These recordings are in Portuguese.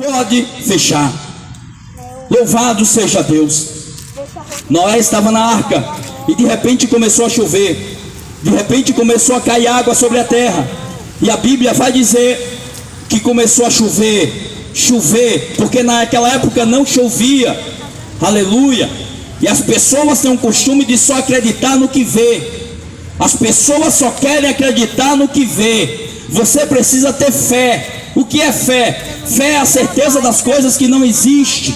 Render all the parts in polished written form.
pode fechar. Louvado seja Deus. Noé estava na arca e de repente começou a chover. De repente começou a cair água sobre a terra. E a Bíblia vai dizer que começou a chover, porque naquela época não chovia. Aleluia. E as pessoas têm um costume de só acreditar no que vê. As pessoas só querem acreditar no que vê. Você precisa ter fé. O que é fé? Fé é a certeza das coisas que não existem.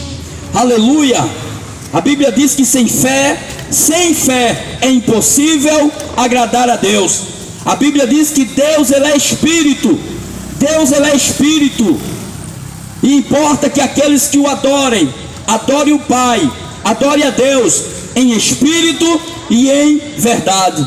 Aleluia. A Bíblia diz que sem fé é impossível agradar a Deus. A Bíblia diz que Deus, Ele é Espírito. Deus, Ele é Espírito. E importa que aqueles que o adorem o Pai, adorem a Deus em espírito e em verdade.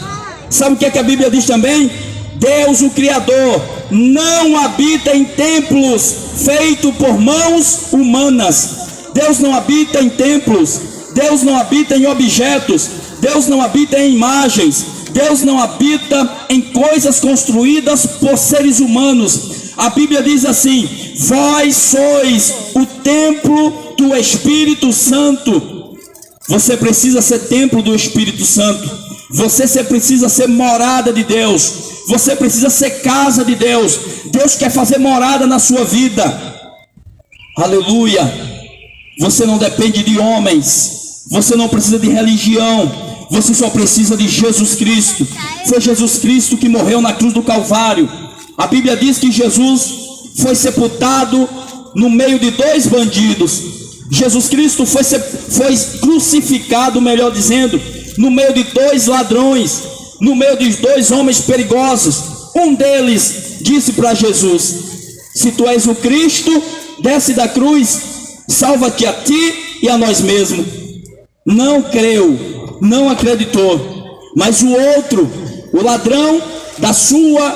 Sabe o que é que a Bíblia diz também? Deus, o Criador, não habita em templos feitos por mãos humanas. Deus não habita em templos. Deus não habita em objetos. Deus não habita em imagens. Deus não habita em coisas construídas por seres humanos. A Bíblia diz assim: vós sois o templo do Espírito Santo. Você precisa ser templo do Espírito Santo. Você precisa ser morada de Deus. Você precisa ser casa de Deus. Deus quer fazer morada na sua vida. Aleluia. Você não depende de homens. Você não precisa de religião. Você só precisa de Jesus Cristo. Foi Jesus Cristo que morreu na cruz do Calvário. A Bíblia diz que Jesus foi sepultado no meio de dois bandidos. Jesus Cristo foi crucificado, melhor dizendo, no meio de dois ladrões, no meio de dois homens perigosos. Um deles disse para Jesus: se tu és o Cristo, desce da cruz, salva-te a ti e a nós mesmos. Não creu, não acreditou. Mas o outro, o ladrão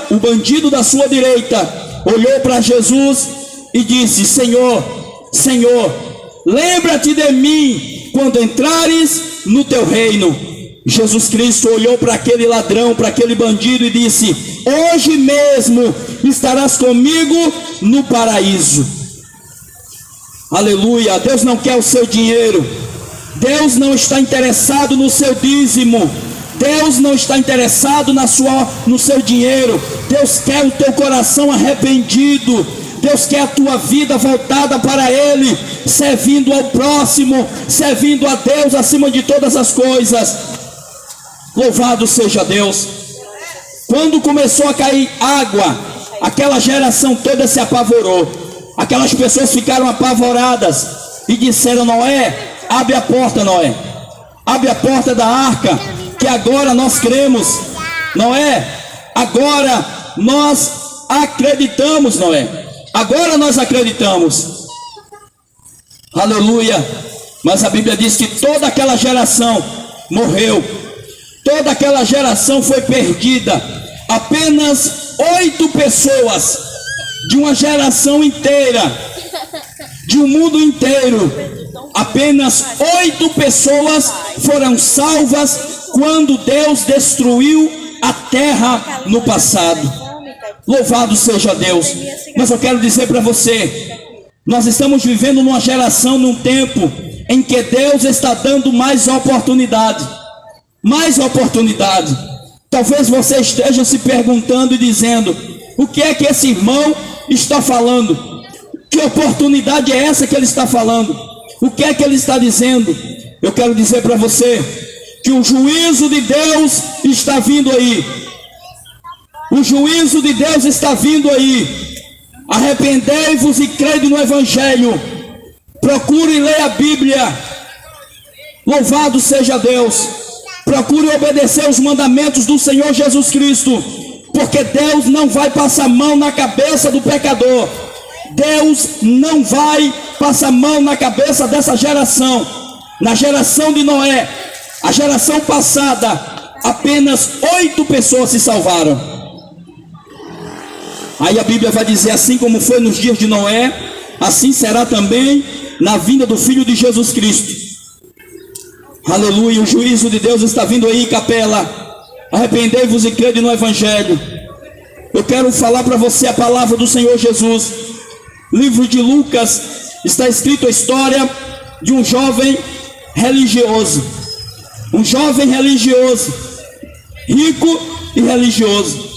o bandido da sua direita, olhou para Jesus e disse: Senhor, lembra-te de mim quando entrares no teu reino. Jesus Cristo olhou para aquele ladrão, para aquele bandido e disse: hoje mesmo estarás comigo no paraíso. Aleluia. Deus não quer o seu dinheiro. Deus não está interessado no seu dízimo. Deus não está interessado no seu dinheiro. Deus quer o teu coração arrependido. Deus quer a tua vida voltada para Ele, servindo ao próximo, servindo a Deus acima de todas as coisas. Louvado seja Deus. Quando começou a cair água, aquela geração toda se apavorou. Aquelas pessoas ficaram apavoradas e disseram: Noé, abre a porta, Noé. Abre a porta da arca, que agora nós cremos. Noé, agora nós acreditamos, Noé. Agora nós acreditamos. Aleluia. Mas a Bíblia diz que toda aquela geração morreu. Toda aquela geração foi perdida. Apenas 8 pessoas de uma geração inteira, de um mundo inteiro, apenas 8 pessoas foram salvas quando Deus destruiu a terra no passado. Louvado seja Deus. Mas eu quero dizer para você, nós estamos vivendo numa geração, num tempo em que Deus está dando mais oportunidade. Mais oportunidade. Talvez você esteja se perguntando e dizendo: o que é que esse irmão está falando? Que oportunidade é essa que ele está falando? O que é que ele está dizendo? Eu quero dizer para você que o juízo de Deus está vindo aí. O juízo de Deus está vindo aí. Arrependei-vos e crede no Evangelho. Procure ler a Bíblia. Louvado seja Deus. Procure obedecer os mandamentos do Senhor Jesus Cristo, porque Deus não vai passar a mão na cabeça do pecador. Deus não vai passar a mão na cabeça dessa geração. Na geração de Noé, a geração passada, apenas 8 pessoas se salvaram. Aí a Bíblia vai dizer: assim como foi nos dias de Noé, assim será também na vinda do Filho de Jesus Cristo. Aleluia. O juízo de Deus está vindo aí, capela. Arrependei-vos e crede no Evangelho. Eu quero falar para você a palavra do Senhor Jesus. livro de Lucas, está escrito a história de um jovem religioso. Um jovem religioso, rico e religioso.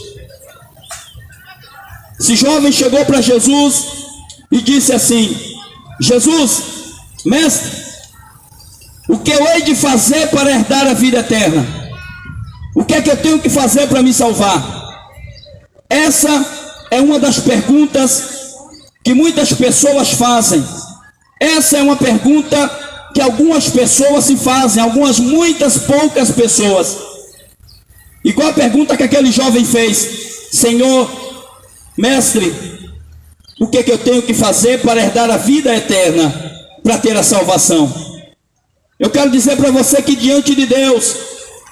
Esse jovem chegou para Jesus e disse assim: Jesus, mestre, o que eu hei de fazer para herdar a vida eterna? O que é que eu tenho que fazer para me salvar? Essa é uma das perguntas que muitas pessoas fazem. Essa é uma pergunta que algumas pessoas se fazem, muitas poucas pessoas. E qual a pergunta que aquele jovem fez? Senhor, mestre, o que é que eu tenho que fazer para herdar a vida eterna, para ter a salvação? Eu quero dizer para você que diante de Deus,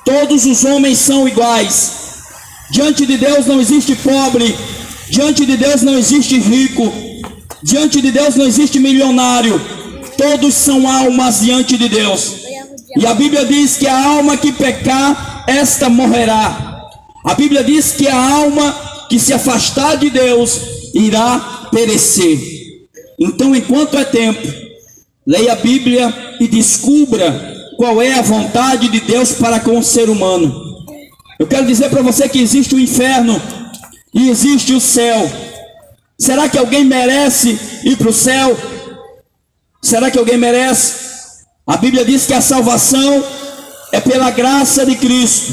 todos os homens são iguais. Diante de Deus não existe pobre, diante de Deus não existe rico, diante de Deus não existe milionário. Todos são almas diante de Deus. E a Bíblia diz que a alma que pecar, esta morrerá. A Bíblia diz que a alma que se afastar de Deus irá perecer. Então, enquanto é tempo, leia a Bíblia e descubra qual é a vontade de Deus para com o ser humano. Eu quero dizer para você que existe o inferno e existe o céu. Será que alguém merece ir para o céu? Será que alguém merece? A Bíblia diz que a salvação é pela graça de Cristo.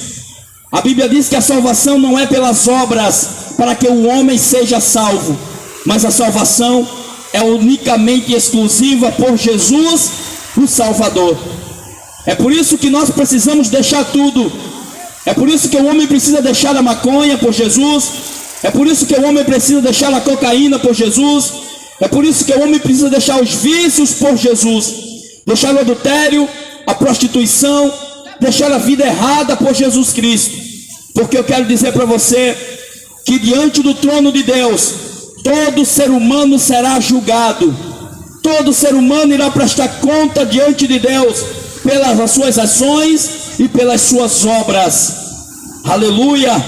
A Bíblia diz que a salvação não é pelas obras para que o homem seja salvo, mas a salvação é unicamente exclusiva por Jesus, o Salvador. É por isso que nós precisamos deixar tudo. É por isso que o homem precisa deixar a maconha por Jesus. É por isso que o homem precisa deixar a cocaína por Jesus. É por isso que o homem precisa deixar os vícios por Jesus. Deixar o adultério, a prostituição, deixar a vida errada por Jesus Cristo. Porque eu quero dizer para você que diante do trono de Deus, todo ser humano será julgado. Todo ser humano irá prestar conta diante de Deus pelas suas ações e pelas suas obras. Aleluia!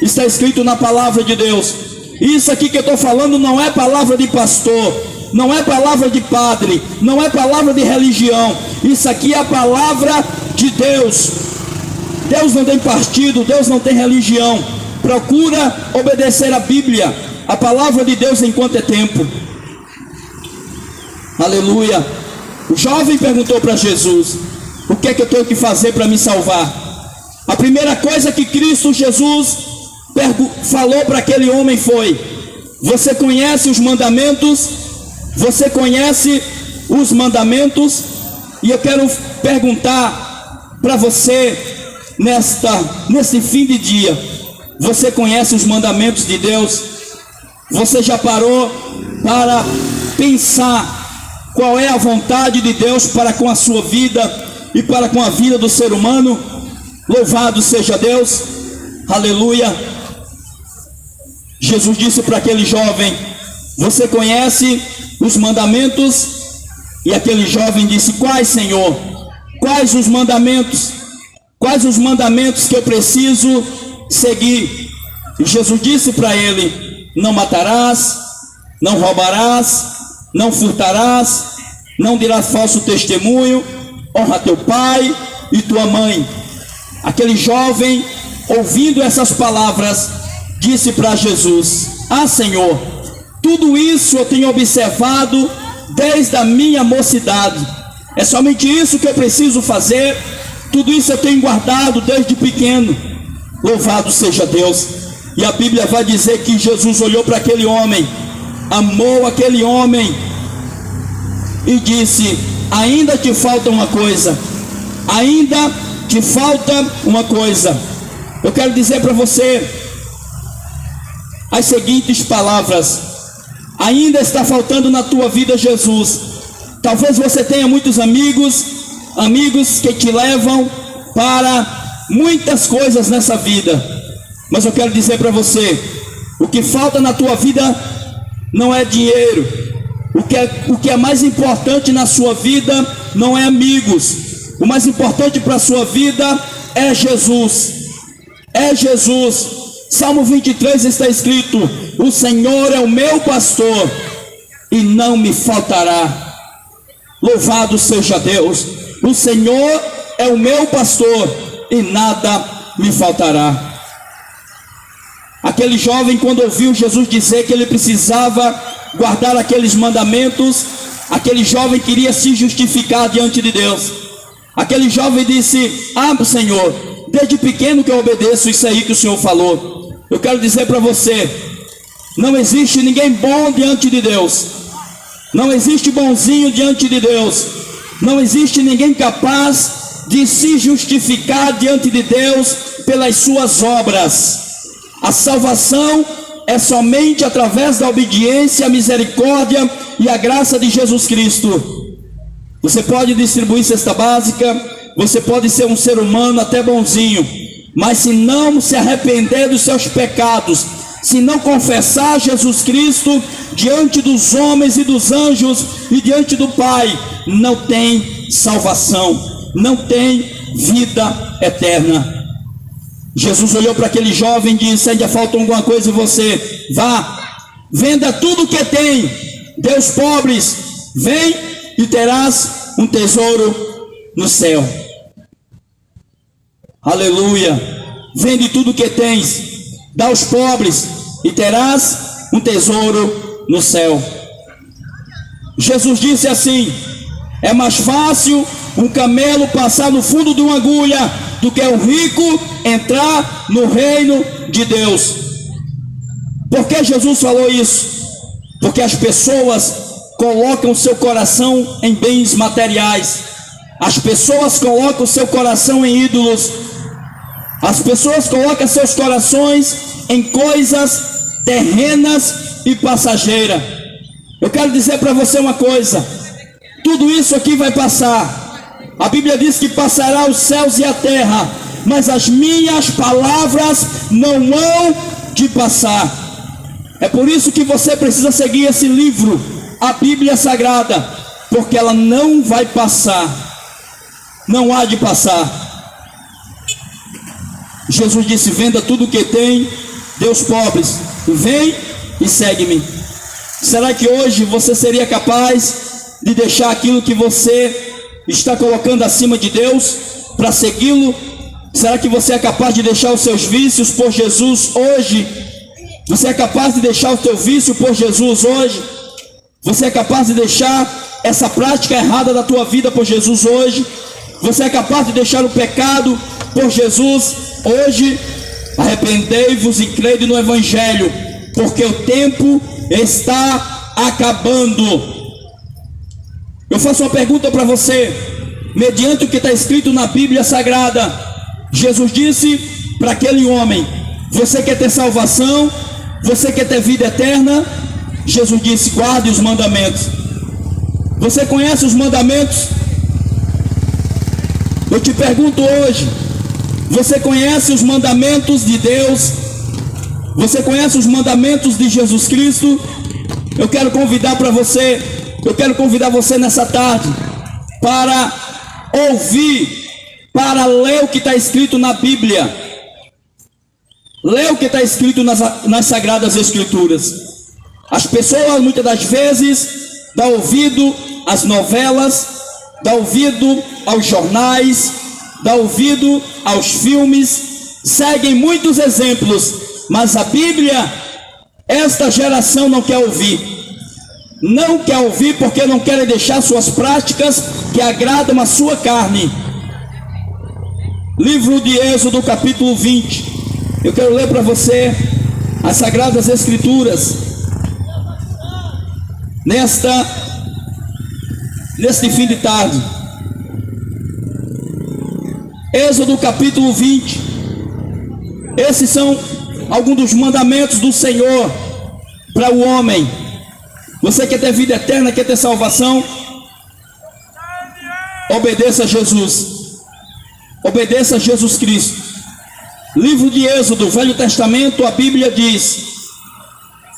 Está escrito na palavra de Deus. Isso aqui que eu estou falando não é palavra de pastor, não é palavra de padre, não é palavra de religião. Isso aqui é a palavra de Deus. Deus não tem partido, Deus não tem religião. Procura obedecer a Bíblia, a palavra de Deus enquanto é tempo. Aleluia. O jovem perguntou para Jesus: o que é que eu tenho que fazer para me salvar? A primeira coisa que Cristo Jesus falou para aquele homem foi: você conhece os mandamentos? Você conhece os mandamentos? E eu quero perguntar para você nesse fim de dia: você conhece os mandamentos de Deus? Você já parou para pensar qual é a vontade de Deus para com a sua vida e para com a vida do ser humano? Louvado seja Deus. Aleluia. Jesus disse para aquele jovem: você conhece os mandamentos? E aquele jovem disse: quais, Senhor? Quais os mandamentos? Quais os mandamentos que eu preciso seguir? E Jesus disse para ele: não matarás, não roubarás, não furtarás, não dirás falso testemunho, honra teu pai e tua mãe. Aquele jovem, ouvindo essas palavras, disse para Jesus: ah, Senhor, tudo isso eu tenho observado desde a minha mocidade. É somente isso que eu preciso fazer. Tudo isso eu tenho guardado desde pequeno. Louvado seja Deus. E a Bíblia vai dizer que Jesus olhou para aquele homem, amou aquele homem e disse: ainda te falta uma coisa. Ainda te falta uma coisa. Eu quero dizer para você as seguintes palavras: ainda está faltando na tua vida Jesus. Talvez você tenha muitos amigos que te levam para muitas coisas nessa vida, mas eu quero dizer para você: o que falta na tua vida não é dinheiro. O que é mais importante na sua vida não é amigos. O mais importante para a sua vida é Jesus. É Jesus. Salmo 23 está escrito: o Senhor é o meu pastor e não me faltará. Louvado seja Deus. O Senhor é o meu pastor e nada me faltará. Aquele jovem, quando ouviu Jesus dizer que ele precisava guardar aqueles mandamentos, aquele jovem queria se justificar diante de Deus. Aquele jovem disse: Senhor, desde pequeno que eu obedeço isso aí que o Senhor falou. Eu quero dizer para você, não existe ninguém bom diante de Deus. Não existe bonzinho diante de Deus. Não existe ninguém capaz de se justificar diante de Deus pelas suas obras. A salvação é somente através da obediência, a misericórdia e a graça de Jesus Cristo. Você pode distribuir cesta básica, você pode ser um ser humano até bonzinho, mas se não se arrepender dos seus pecados, se não confessar Jesus Cristo diante dos homens e dos anjos e diante do Pai, não tem salvação, não tem vida eterna. Jesus olhou para aquele jovem e disse: ainda falta alguma coisa em você, vá, venda tudo o que tem, dê aos pobres, vem e terás um tesouro no céu. Aleluia. Vende tudo o que tens, dá aos pobres e terás um tesouro no céu. Jesus disse assim: é mais fácil um camelo passar no fundo de uma agulha do que um rico entrar no reino de Deus. Por que Jesus falou isso? Porque as pessoas colocam seu coração em bens materiais. As pessoas colocam seu coração em ídolos. As pessoas colocam seus corações em coisas terrenas e passageiras. Eu quero dizer para você uma coisa: tudo isso aqui vai passar. A Bíblia diz que passará os céus e a terra, mas as minhas palavras não hão de passar. É por isso que você precisa seguir esse livro, a Bíblia Sagrada, porque ela não vai passar, não há de passar. Jesus disse: venda tudo o que tem, dê aos pobres, vem e segue-me. Será que hoje você seria capaz de deixar aquilo que você está colocando acima de Deus para segui-lo? Será que você é capaz de deixar os seus vícios por Jesus hoje? Você é capaz de deixar o teu vício por Jesus hoje? Você é capaz de deixar essa prática errada da tua vida por Jesus hoje? Você é capaz de deixar o pecado por Jesus hoje? Arrependei-vos e crede no Evangelho, porque o tempo está acabando. Eu faço uma pergunta para você, mediante o que está escrito na Bíblia Sagrada. Jesus disse para aquele homem: você quer ter salvação? Você quer ter vida eterna? Jesus disse: guarde os mandamentos. Você conhece os mandamentos? Eu te pergunto hoje, você conhece os mandamentos de Deus? Você conhece os mandamentos de Jesus Cristo? Eu quero convidar você nessa tarde para ouvir, para ler o que está escrito na Bíblia. Lê o que está escrito nas Sagradas Escrituras. As pessoas muitas das vezes dão ouvido às novelas, dão ouvido aos jornais, dão ouvido aos filmes, seguem muitos exemplos, mas a Bíblia, esta geração não quer ouvir. Não quer ouvir porque não querem deixar suas práticas que agradam a sua carne. Livro de Êxodo, capítulo 20. Eu quero ler para você as Sagradas Escrituras neste fim de tarde. Êxodo capítulo 20. Esses são alguns dos mandamentos do Senhor para o homem. Você quer ter vida eterna, quer ter salvação? Obedeça a Jesus. Obedeça a Jesus Cristo. Livro de Êxodo, Velho Testamento, a Bíblia diz: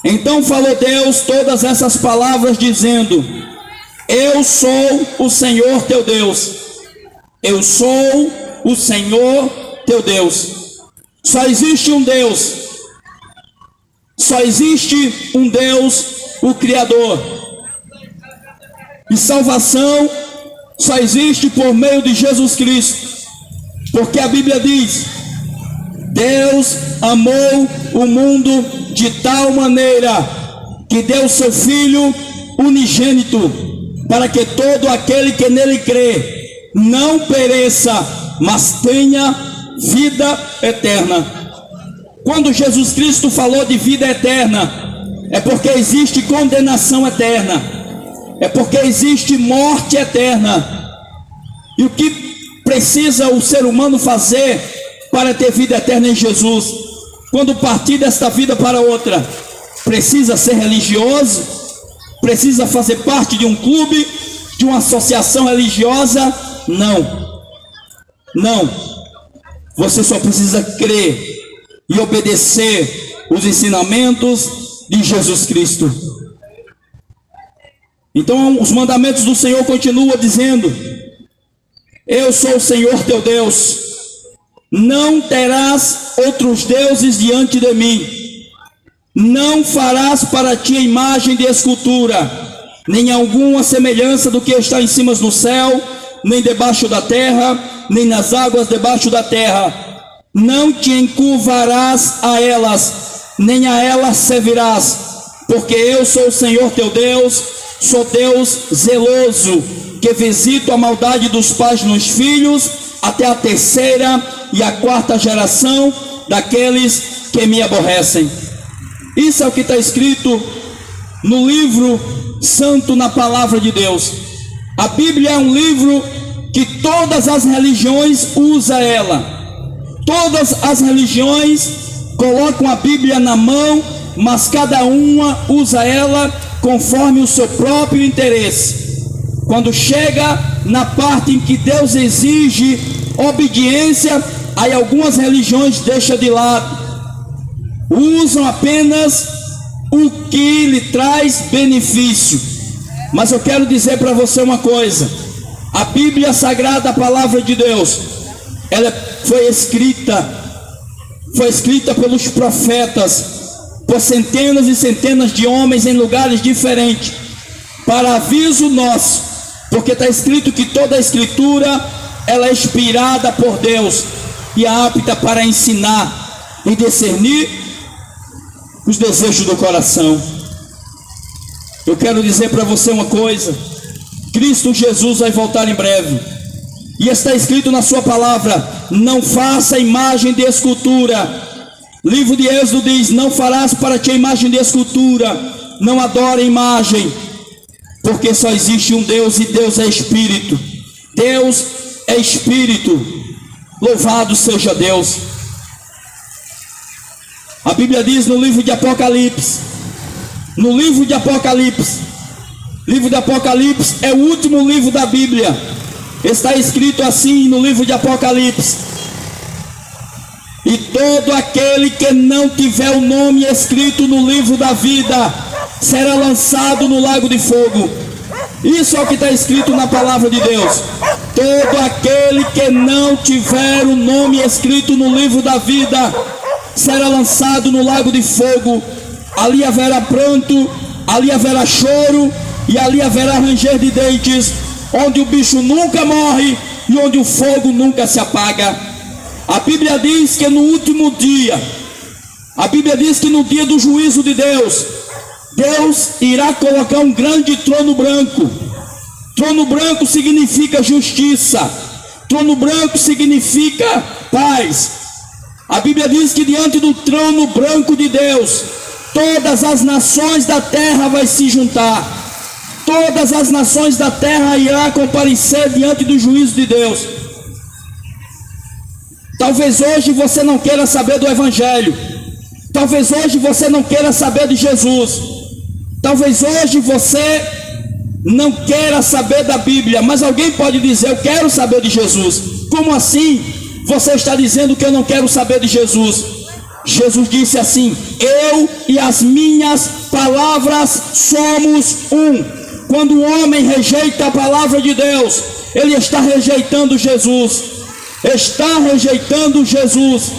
então falou Deus todas essas palavras, dizendo: eu sou o Senhor teu Deus. Eu sou o Senhor teu Deus. Só existe um Deus. Só existe um Deus, o Criador. E salvação só existe por meio de Jesus Cristo. Porque a Bíblia diz: Deus amou o mundo de tal maneira que deu seu Filho unigênito, para que todo aquele que nele crê não pereça, mas tenha vida eterna. Quando Jesus Cristo falou de vida eterna, é porque existe condenação eterna, é porque existe morte eterna. E o que precisa o ser humano fazer para ter vida eterna em Jesus? Quando partir desta vida para outra, precisa ser religioso? Precisa fazer parte de um clube, de uma associação religiosa? Não. Não. Você só precisa crer e obedecer os ensinamentos de Jesus Cristo. Então os mandamentos do Senhor continuam dizendo: eu sou o Senhor teu Deus, não terás outros deuses diante de mim, não farás para ti imagem de escultura, nem alguma semelhança do que está em cima do céu, nem debaixo da terra, nem nas águas debaixo da terra. Não te encurvarás a elas, nem a elas servirás, porque eu sou o Senhor teu Deus, sou Deus zeloso, que visito a maldade dos pais nos filhos, até a terceira e a quarta geração daqueles que me aborrecem. Isso é o que está escrito no livro santo, na palavra de Deus. A Bíblia é um livro que todas as religiões usam ela. Todas as religiões colocam a Bíblia na mão, mas cada uma usa ela conforme o seu próprio interesse. Quando chega na parte em que Deus exige obediência, aí algumas religiões deixam de lado, usam apenas o que lhe traz benefício. Mas eu quero dizer para você uma coisa: a Bíblia Sagrada, a palavra de Deus, ela foi escrita pelos profetas, por centenas e centenas de homens em lugares diferentes, para aviso nosso, porque está escrito que toda a escritura ela é inspirada por Deus e é apta para ensinar e discernir os desejos do coração. Eu quero dizer para você uma coisa: Cristo Jesus vai voltar em breve. E está escrito na sua palavra: não faça imagem de escultura. Livro de Êxodo diz: não farás para ti imagem de escultura, não adore imagem, porque só existe um Deus, e Deus é Espírito. Deus é Espírito. Louvado seja Deus. A Bíblia diz no livro de Apocalipse, livro de Apocalipse é o último livro da Bíblia. Está escrito assim no livro de Apocalipse: e todo aquele que não tiver o nome escrito no livro da vida será lançado no lago de fogo. Isso é o que está escrito na palavra de Deus. Todo aquele que não tiver o nome escrito no livro da vida será lançado no lago de fogo. Ali haverá pranto, ali haverá choro, e ali haverá ranger de dentes, onde o bicho nunca morre e onde o fogo nunca se apaga. A Bíblia diz que no último dia, a Bíblia diz que no dia do juízo de Deus, Deus irá colocar um grande trono branco. Trono branco significa justiça, trono branco significa paz. A Bíblia diz que diante do trono branco de Deus, todas as nações da terra vão se juntar. Todas as nações da terra irão comparecer diante do juízo de Deus. Talvez hoje você não queira saber do Evangelho. Talvez hoje você não queira saber de Jesus. Talvez hoje você não queira saber da Bíblia. Mas alguém pode dizer: eu quero saber de Jesus. Como assim você está dizendo que eu não quero saber de Jesus? Jesus disse assim: eu e as minhas palavras somos um. Quando o homem rejeita a palavra de Deus, ele está rejeitando Jesus. Está rejeitando Jesus.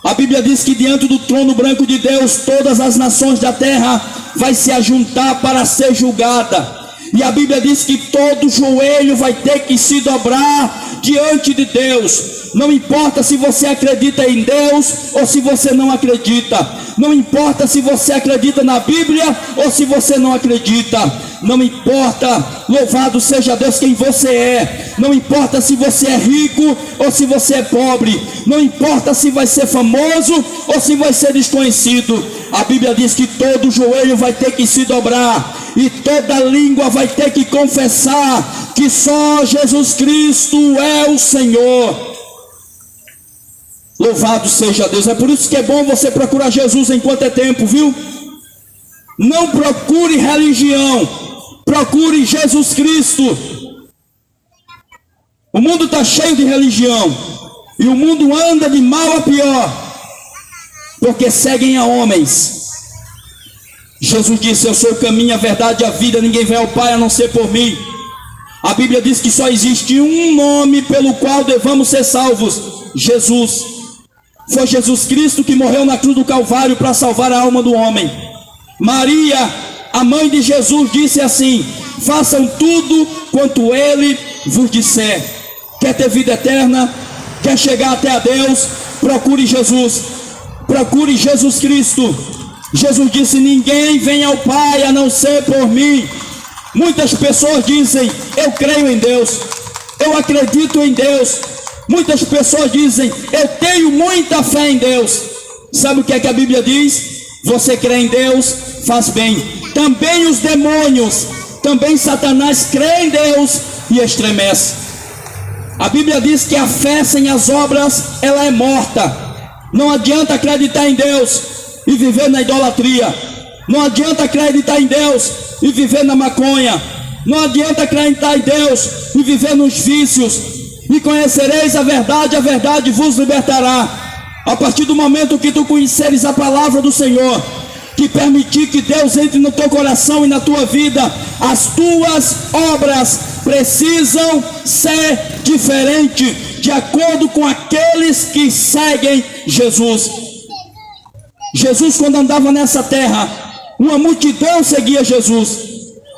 A Bíblia diz que diante do trono branco de Deus, todas as nações da terra vai se ajuntar para ser julgada. E a Bíblia diz que todo joelho vai ter que se dobrar diante de Deus. Não importa se você acredita em Deus ou se você não acredita. Não importa se você acredita na Bíblia ou se você não acredita. Não importa, louvado seja Deus, quem você é. Não importa se você é rico ou se você é pobre. Não importa se vai ser famoso ou se vai ser desconhecido. A Bíblia diz que todo joelho vai ter que se dobrar e toda língua vai ter que confessar que só Jesus Cristo é o Senhor. Louvado seja Deus. É por isso que é bom você procurar Jesus enquanto é tempo, viu? Não procure religião, procure Jesus Cristo. O mundo está cheio de religião e o mundo anda de mal a pior porque seguem a homens. Jesus disse: eu sou o caminho, a verdade e a vida, ninguém vem ao Pai a não ser por mim. A Bíblia diz que só existe um nome pelo qual devamos ser salvos: Jesus. Foi Jesus Cristo que morreu na cruz do Calvário para salvar a alma do homem. Maria, a mãe de Jesus, disse assim: façam tudo quanto Ele vos disser. Quer ter vida eterna? Quer chegar até a Deus? Procure Jesus. Procure Jesus Cristo. Jesus disse: ninguém vem ao Pai a não ser por mim. Muitas pessoas dizem: eu creio em Deus, eu acredito em Deus. Muitas pessoas dizem: eu tenho muita fé em Deus. Sabe o que é que a Bíblia diz? Você crê em Deus, faz bem. Também os demônios, também Satanás crê em Deus e estremece. A Bíblia diz que a fé sem as obras, ela é morta. Não adianta acreditar em Deus e viver na idolatria. Não adianta acreditar em Deus e viver na maconha. Não adianta acreditar em Deus e viver nos vícios. E conhecereis a verdade vos libertará. A partir do momento que tu conheceres a palavra do Senhor, que permitir que Deus entre no teu coração e na tua vida, as tuas obras precisam ser diferentes, de acordo com aqueles que seguem Jesus. Jesus, quando andava nessa terra, uma multidão seguia Jesus.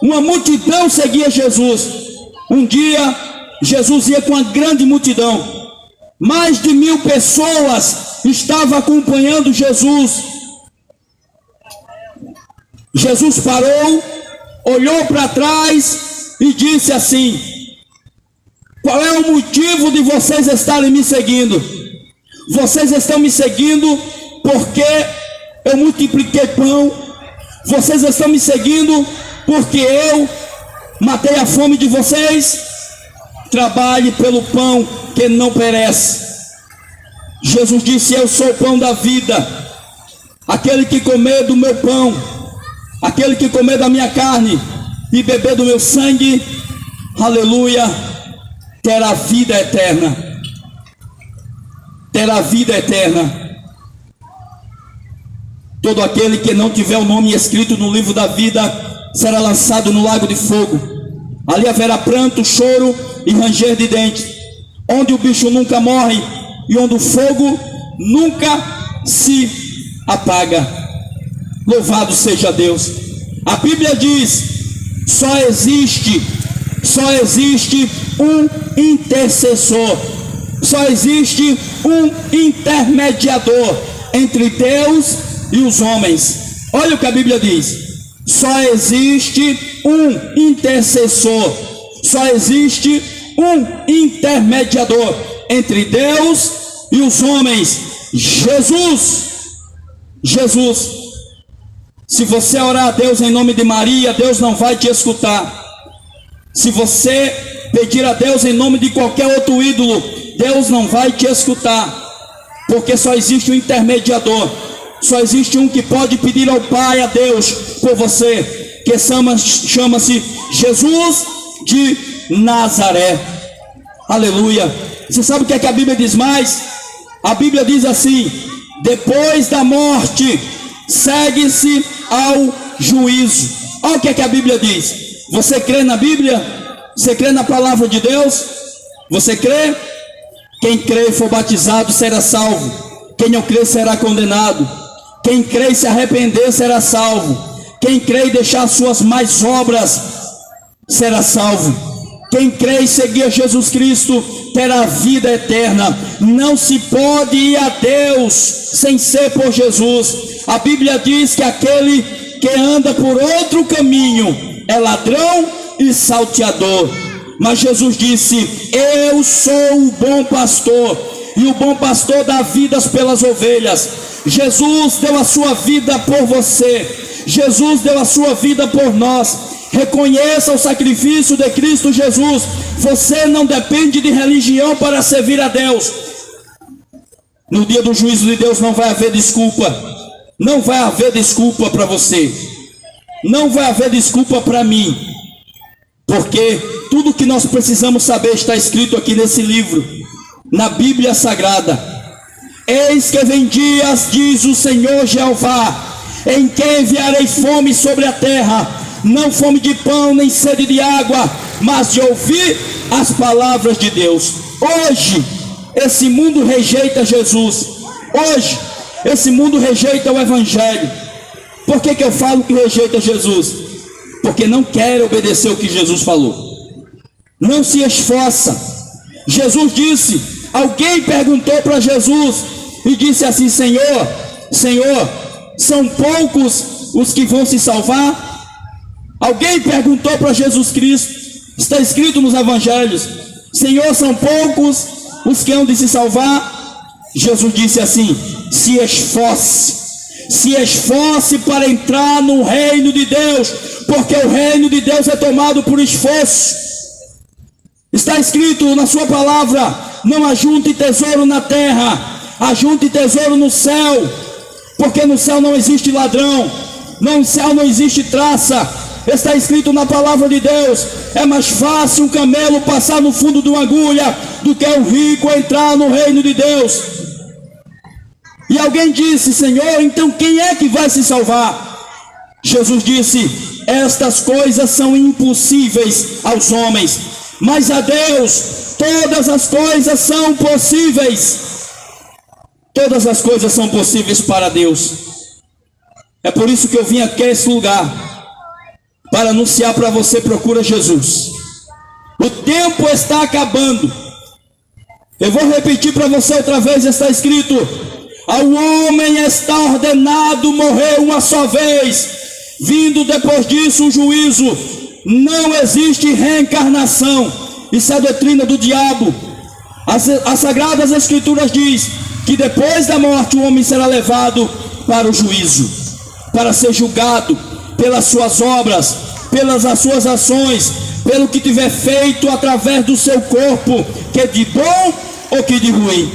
Uma multidão seguia Jesus. Um dia, Jesus ia com uma grande multidão. Mais de 1000 pessoas estavam acompanhando Jesus. Jesus parou, olhou para trás e disse assim: qual é o motivo de vocês estarem me seguindo? Vocês estão me seguindo porque eu multipliquei pão. Vocês estão me seguindo porque eu matei a fome de vocês. Trabalhe pelo pão que não perece. Jesus disse: eu sou o pão da vida. Aquele que comer do meu pão, aquele que comer da minha carne e beber do meu sangue, aleluia, terá vida eterna. Terá vida eterna. Todo aquele que não tiver o nome escrito no livro da vida será lançado no lago de fogo. Ali haverá pranto, choro e ranger de dentes, onde o bicho nunca morre e onde o fogo nunca se apaga. Louvado seja Deus. A Bíblia diz: só existe um intercessor, só existe um intermediador entre Deus e os homens. Olha o que a Bíblia diz: só existe um intercessor, só existe um intermediador entre Deus e os homens: Jesus. Jesus. Se você orar a Deus em nome de Maria, Deus não vai te escutar. Se você pedir a Deus em nome de qualquer outro ídolo, Deus não vai te escutar, porque só existe um intermediador. Só existe um que pode pedir ao Pai, a Deus, por você, que chama-se Jesus de Nazaré. Aleluia. Você sabe o que é que a Bíblia diz mais? A Bíblia diz assim: depois da morte segue-se ao juízo. Olha o que é que a Bíblia diz. Você crê na Bíblia? Você crê na palavra de Deus? Você crê? Quem crê e for batizado será salvo. Quem não crê será condenado. Quem crê e se arrepender será salvo. Quem crê e deixar suas más obras será salvo. Quem crê e seguir a Jesus Cristo terá vida eterna. Não se pode ir a Deus sem ser por Jesus. A Bíblia diz que aquele que anda por outro caminho é ladrão e salteador. Mas Jesus disse: eu sou o bom pastor, e o bom pastor dá vidas pelas ovelhas. Jesus deu a sua vida por você. Jesus deu a sua vida por nós. Reconheça o sacrifício de Cristo Jesus. Você não depende de religião para servir a Deus. No dia do juízo de Deus não vai haver desculpa. Não vai haver desculpa para você. Não vai haver desculpa para mim. Porque tudo que nós precisamos saber está escrito aqui nesse livro, na Bíblia Sagrada. Eis que vem dias, diz o Senhor Jeová, em que enviarei fome sobre a terra, não fome de pão, nem sede de água, mas de ouvir as palavras de Deus. Hoje, esse mundo rejeita Jesus. Hoje, esse mundo rejeita o Evangelho. Por que eu falo que rejeita Jesus? Porque não quer obedecer o que Jesus falou. Não se esforça. Jesus disse, alguém perguntou para Jesus e disse assim: Senhor, são poucos os que vão se salvar? Alguém perguntou para Jesus Cristo, está escrito nos evangelhos: Senhor, são poucos os que hão de se salvar? Jesus disse assim: se esforce para entrar no reino de Deus, porque o reino de Deus é tomado por esforço. Está escrito na sua palavra: não ajunte tesouro na terra, ajunte tesouro no céu, porque no céu não existe ladrão, no céu não existe traça. Está escrito na palavra de Deus: é mais fácil um camelo passar no fundo de uma agulha do que um rico entrar no reino de Deus. E alguém disse: Senhor, então quem é que vai se salvar? Jesus disse: estas coisas são impossíveis aos homens, mas a Deus todas as coisas são possíveis. Todas as coisas são possíveis para Deus. É por isso que eu vim aqui a esse lugar, para anunciar para você: procura Jesus. O tempo está acabando. Eu vou repetir para você outra vez. Está escrito: ao homem está ordenado morrer uma só vez, vindo depois disso o juízo. Não existe reencarnação. Isso é doutrina do diabo. As Sagradas Escrituras diz que depois da morte o homem será levado para o juízo, para ser julgado pelas suas obras, pelas suas ações, pelo que tiver feito através do seu corpo, que de bom ou que de ruim.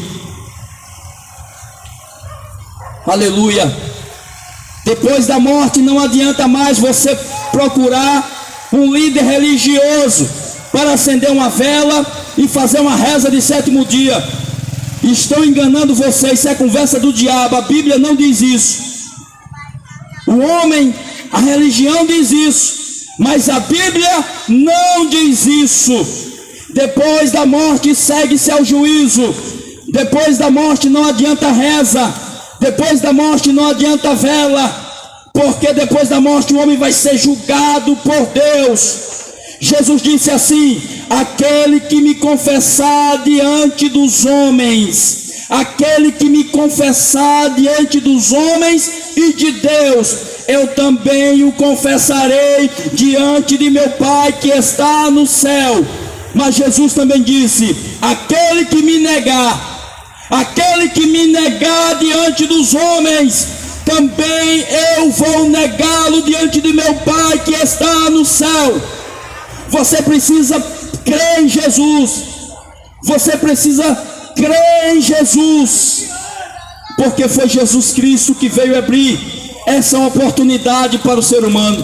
Aleluia. Depois da morte não adianta mais você procurar um líder religioso para acender uma vela e fazer uma reza de sétimo dia. Estão enganando vocês, isso é conversa do diabo. A Bíblia não diz isso. O homem, a religião diz isso, mas a Bíblia não diz isso. Depois da morte segue-se ao juízo. Depois da morte não adianta reza. Depois da morte não adianta vela, porque depois da morte o homem vai ser julgado por Deus. Jesus disse assim: aquele que me confessar diante dos homens, aquele que me confessar diante dos homens e de Deus, eu também o confessarei diante de meu Pai que está no céu. Mas Jesus também disse: aquele que me negar diante dos homens, também eu vou negá-lo diante de meu Pai que está no céu. Você precisa crer em Jesus. Você precisa crer em Jesus, porque foi Jesus Cristo que veio abrir essa oportunidade para o ser humano.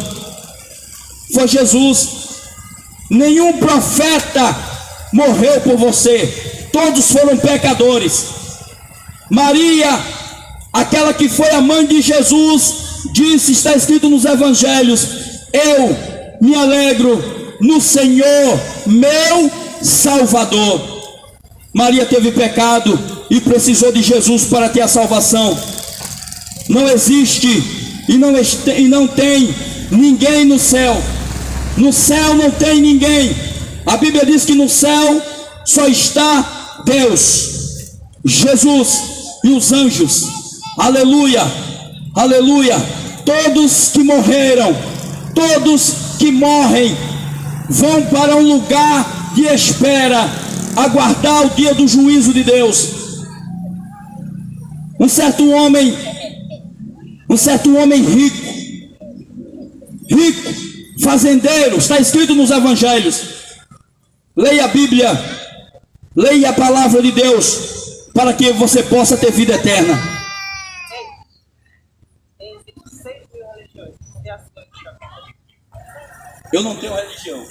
Foi Jesus. Nenhum profeta morreu por você. Todos foram pecadores. Maria, aquela que foi a mãe de Jesus, disse, está escrito nos evangelhos: eu me alegro no Senhor, meu Salvador. Maria teve pecado e precisou de Jesus para ter a salvação. Não existe e não tem ninguém no céu No céu não tem ninguém. A Bíblia diz que no céu só está Deus, Jesus e os anjos. Aleluia, aleluia. Todos que morreram, todos que morrem, vão para um lugar de espera, aguardar o dia do juízo de Deus. Um certo homem rico, fazendeiro, está escrito nos evangelhos. Leia a Bíblia, leia a palavra de Deus, para que você possa ter vida eterna. Eu não tenho religião.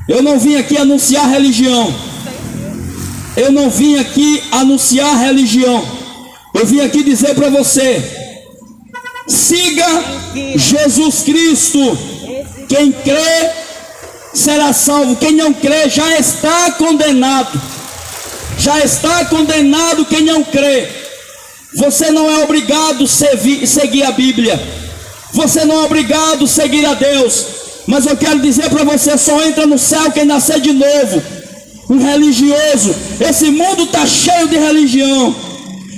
Eu não vim aqui anunciar religião. Eu não vim aqui anunciar religião. Eu vim aqui dizer para você: siga Jesus Cristo. Quem crê será salvo. Quem não crê já está condenado. Já está condenado quem não crê. Você não é obrigado a seguir a Bíblia. Você não é obrigado a seguir a Deus. Mas eu quero dizer para você: só entra no céu quem nascer de novo. Um religioso. Esse mundo está cheio de religião.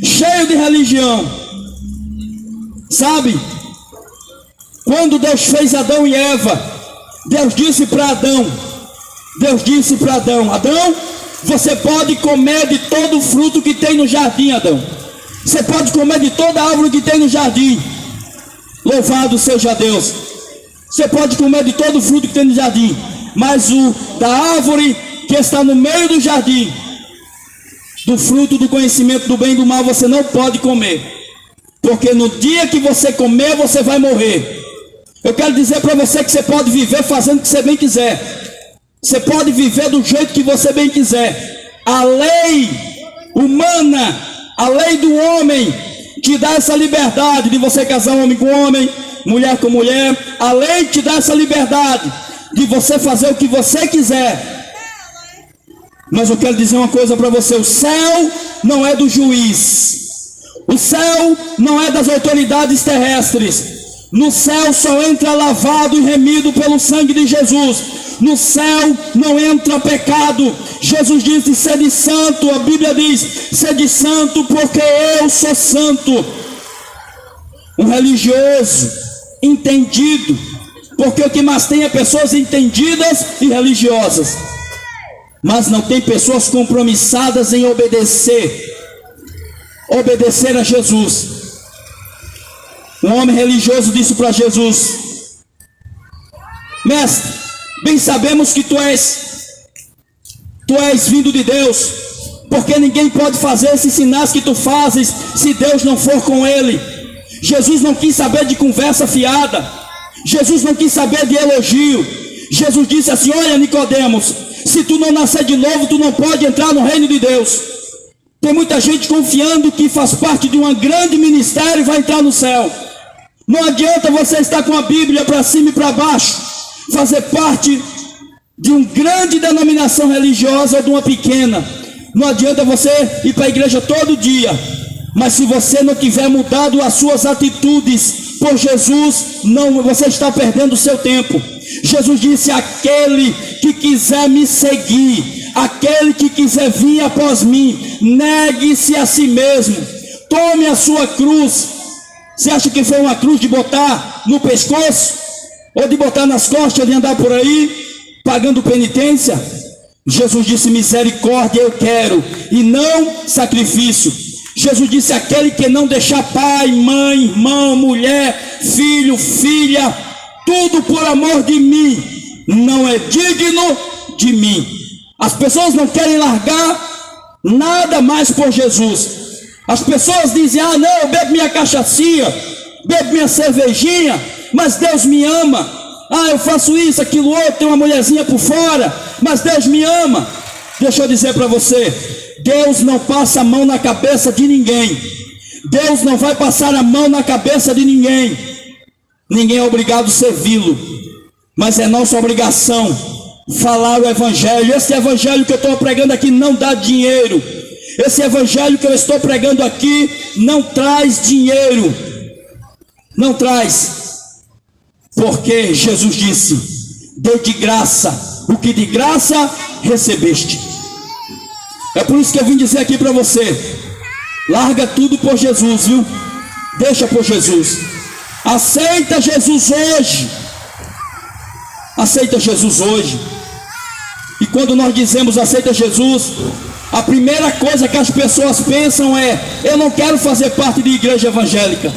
Cheio de religião. Sabe? Quando Deus fez Adão e Eva, Deus disse para Adão: Adão, você pode comer de todo o fruto que tem no jardim, Adão. Você pode comer de toda a árvore que tem no jardim. Louvado seja Deus. Você pode comer de todo o fruto que tem no jardim, mas o da árvore que está no meio do jardim, do fruto do conhecimento do bem e do mal, você não pode comer, porque no dia que você comer, você vai morrer. Eu quero dizer para você que você pode viver fazendo o que você bem quiser. Você pode viver do jeito que você bem quiser. A lei humana, a lei do homem, te dá essa liberdade de você casar homem com homem, mulher com mulher. A lei te dá essa liberdade de você fazer o que você quiser. Mas eu quero dizer uma coisa para você: o céu não é do juiz. O céu não é das autoridades terrestres. No céu só entra lavado e remido pelo sangue de Jesus. No céu não entra pecado. Jesus disse: sede santo. A Bíblia diz: sede santo porque eu sou santo. Um religioso entendido, porque o que mais tem é pessoas entendidas e religiosas, mas não tem pessoas compromissadas em obedecer a Jesus. Um homem religioso disse para Jesus: mestre, bem sabemos que tu és vindo de Deus, porque ninguém pode fazer esses sinais que tu fazes se Deus não for com ele. Jesus não quis saber de conversa fiada. Jesus não quis saber de elogio. Jesus disse assim: olha, Nicodemos, se tu não nascer de novo, tu não pode entrar no reino de Deus. Tem muita gente confiando que faz parte de um grande ministério e vai entrar no céu. Não adianta você estar com a Bíblia para cima e para baixo, fazer parte de uma grande denominação religiosa ou de uma pequena. Não adianta você ir para a igreja todo dia, mas se você não tiver mudado as suas atitudes por Jesus, não, você está perdendo o seu tempo. Jesus disse: aquele que quiser me seguir, aquele que quiser vir após mim, negue-se a si mesmo, tome a sua cruz. Você acha que foi uma cruz de botar no pescoço, ou de botar nas costas, de andar por aí pagando penitência? Jesus disse: misericórdia eu quero, e não sacrifício. Jesus disse: aquele que não deixar pai, mãe, irmão, mulher, filho, filha, tudo por amor de mim, não é digno de mim. As pessoas não querem largar nada mais por Jesus. As pessoas dizem: ah, não, eu bebo minha cachaçinha, bebo minha cervejinha, mas Deus me ama. Ah, eu faço isso, aquilo outro, tenho uma mulherzinha por fora, mas Deus me ama. Deixa eu dizer para você: Deus não passa a mão na cabeça de ninguém. Deus não vai passar a mão na cabeça de ninguém. Ninguém é obrigado a servi-lo, mas é nossa obrigação falar o evangelho. Esse evangelho que eu estou pregando aqui não dá dinheiro. Esse evangelho que eu estou pregando aqui não traz dinheiro. Não traz. Porque Jesus disse: dê de graça o que de graça recebeste. É por isso que eu vim dizer aqui para você: larga tudo por Jesus, viu? Deixa por Jesus. Aceita Jesus hoje. Aceita Jesus hoje. E quando nós dizemos aceita Jesus, a primeira coisa que as pessoas pensam é: eu não quero fazer parte de igreja evangélica,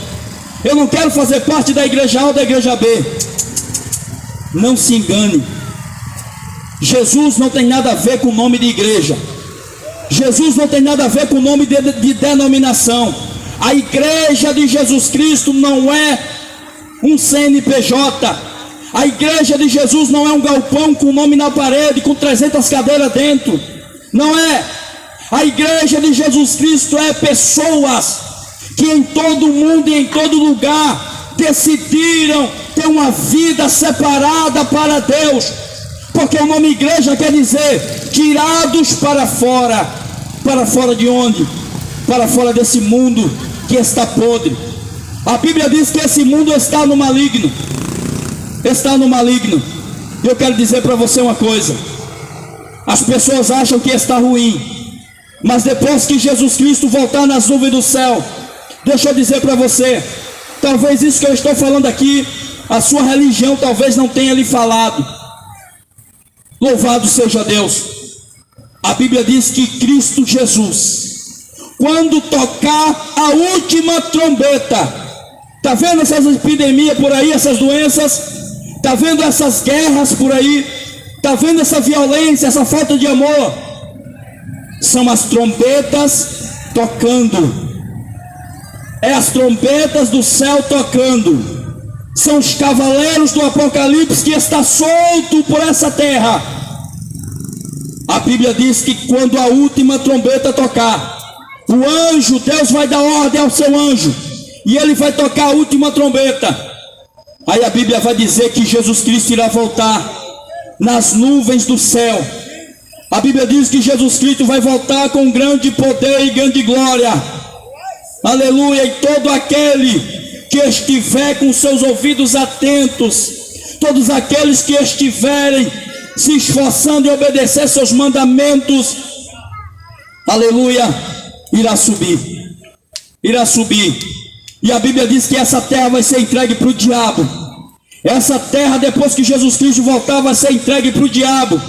eu não quero fazer parte da igreja A ou da igreja B. Não se engane. Jesus não tem nada a ver com o nome de igreja. Jesus não tem nada a ver com o nome de denominação. A igreja de Jesus Cristo não é um CNPJ. A igreja de Jesus não é um galpão com o nome na parede, com 300 cadeiras dentro. Não é. A igreja de Jesus Cristo é pessoas que em todo mundo e em todo lugar decidiram ter uma vida separada para Deus. Porque o nome igreja quer dizer tirados para fora. Para fora de onde? Para fora desse mundo que está podre. A Bíblia diz que esse mundo está no maligno. Está no maligno. Eu quero dizer para você uma coisa: as pessoas acham que está ruim, mas depois que Jesus Cristo voltar nas nuvens do céu, deixa eu dizer para você, talvez isso que eu estou falando aqui, a sua religião talvez não tenha lhe falado. Louvado seja Deus. A Bíblia diz que Cristo Jesus, quando tocar a última trombeta, está vendo essas epidemias por aí, essas doenças? Está vendo essas guerras por aí? Está vendo essa violência, essa falta de amor? São as trombetas tocando. É as trombetas do céu tocando. São os cavaleiros do Apocalipse que está solto por essa terra. A Bíblia diz que quando a última trombeta tocar, o anjo, Deus vai dar ordem ao seu anjo, e ele vai tocar a última trombeta. Aí a Bíblia vai dizer que Jesus Cristo irá voltar nas nuvens do céu. A Bíblia diz que Jesus Cristo vai voltar com grande poder e grande glória. Aleluia. E todo aquele que estiver com seus ouvidos atentos, todos aqueles que estiverem se esforçando em obedecer seus mandamentos, aleluia, irá subir. Irá subir. E a Bíblia diz que essa terra vai ser entregue para o diabo. Essa terra, depois que Jesus Cristo voltar, vai ser entregue para o diabo.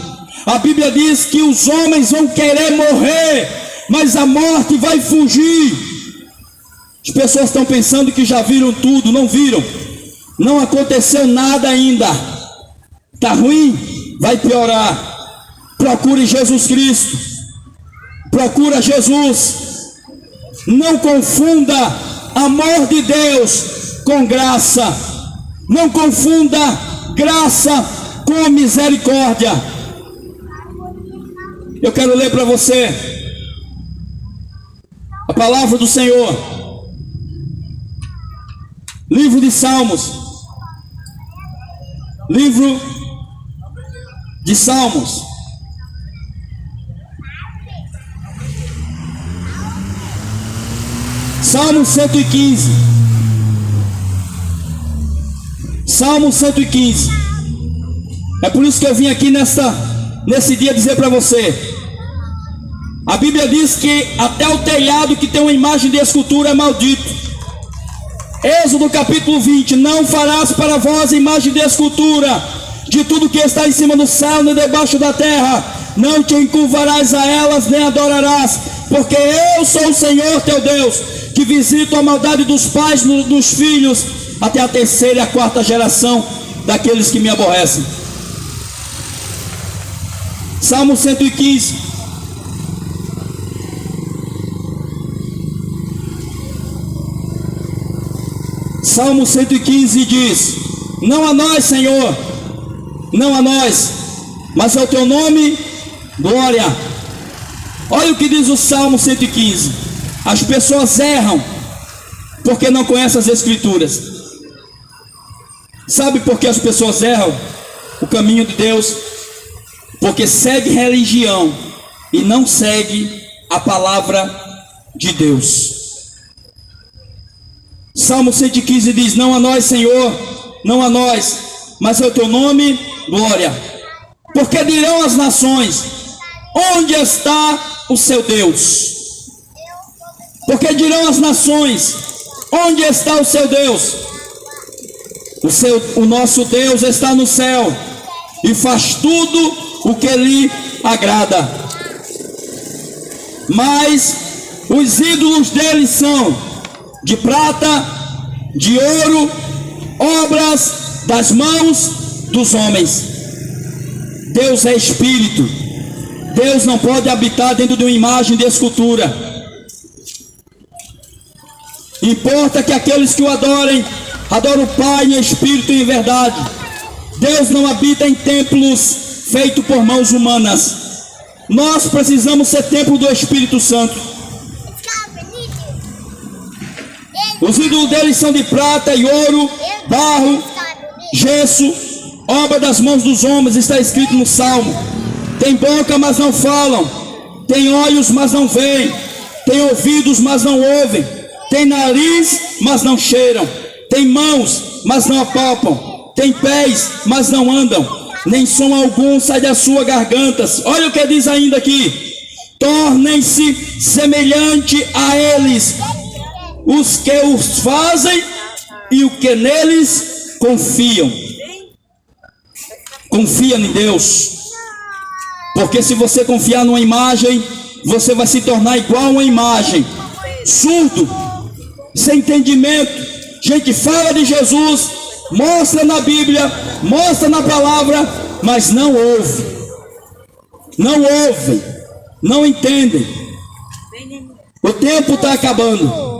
A Bíblia diz que os homens vão querer morrer, mas a morte vai fugir. As pessoas estão pensando que já viram tudo. Não viram. Não aconteceu nada ainda. Está ruim? Vai piorar. Procure Jesus Cristo. Procura Jesus. Não confunda amor de Deus com graça. Não confunda graça com misericórdia. Eu quero ler para você a palavra do Senhor. Livro de Salmos. Livro de Salmos. Salmo 115. Salmo 115. É por isso que eu vim aqui nesse dia dizer para você. A Bíblia diz que até o telhado que tem uma imagem de escultura é maldito. Êxodo capítulo 20. Não farás para vós imagem de escultura de tudo que está em cima do céu nem debaixo da terra. Não te encurvarás a elas nem adorarás, porque eu sou o Senhor teu Deus, que visito a maldade dos pais dos filhos, até a terceira e a quarta geração daqueles que me aborrecem. Salmo 115. Salmo 115 diz: não a nós, Senhor, não a nós, mas ao teu nome, glória. Olha o que diz o Salmo 115. As pessoas erram porque não conhecem as Escrituras. Sabe por que as pessoas erram o caminho de Deus? Porque segue religião e não segue a palavra de Deus. Salmo 115 diz: não a nós, Senhor, não a nós, mas ao teu nome, glória. Porque dirão as nações: onde está o seu Deus? Porque dirão as nações: onde está o seu Deus? O nosso Deus está no céu e faz tudo o que lhe agrada. Mas os ídolos dele são de prata, de ouro, obras das mãos dos homens. Deus é espírito. Deus não pode habitar dentro de uma imagem de escultura. Importa que aqueles que o adorem, adorem o Pai em espírito e em verdade. Deus não habita em templos feitos por mãos humanas. Nós precisamos ser templo do Espírito Santo. Os ídolos deles são de prata e ouro, barro, gesso, obra das mãos dos homens, está escrito no Salmo. Tem boca, mas não falam. Tem olhos, mas não veem. Tem ouvidos, mas não ouvem. Tem nariz, mas não cheiram. Tem mãos, mas não apalpam. Tem pés, mas não andam. Nem som algum sai das suas gargantas. Olha o que diz ainda aqui: tornem-se semelhante a eles os que os fazem e o que neles confiam. Confia em Deus, porque se você confiar numa imagem, você vai se tornar igual a uma imagem, surdo, sem entendimento. Gente fala de Jesus, mostra na Bíblia, mostra na palavra, mas não ouve, não entendem. O tempo está acabando.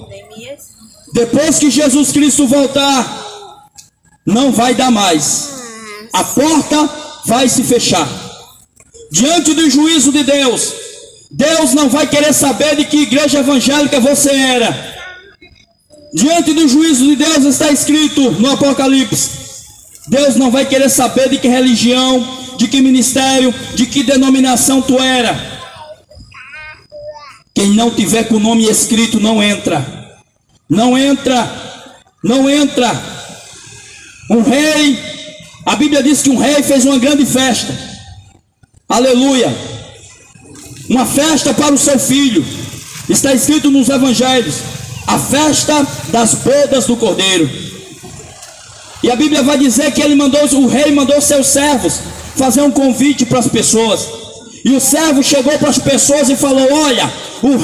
Depois que Jesus Cristo voltar, não vai dar mais. A porta vai se fechar. Diante do juízo de Deus, Deus não vai querer saber de que igreja evangélica você era. Diante do juízo de Deus está escrito no Apocalipse: Deus não vai querer saber de que religião, de que ministério, de que denominação tu era. Quem não tiver com o nome escrito não entra. Não entra. Um rei, a Bíblia diz que um rei fez uma grande festa. Aleluia. Uma festa para o seu filho. Está escrito nos evangelhos: a festa das bodas do Cordeiro. E a Bíblia vai dizer que o rei mandou seus servos fazer um convite para as pessoas. E o servo chegou para as pessoas e falou: olha, o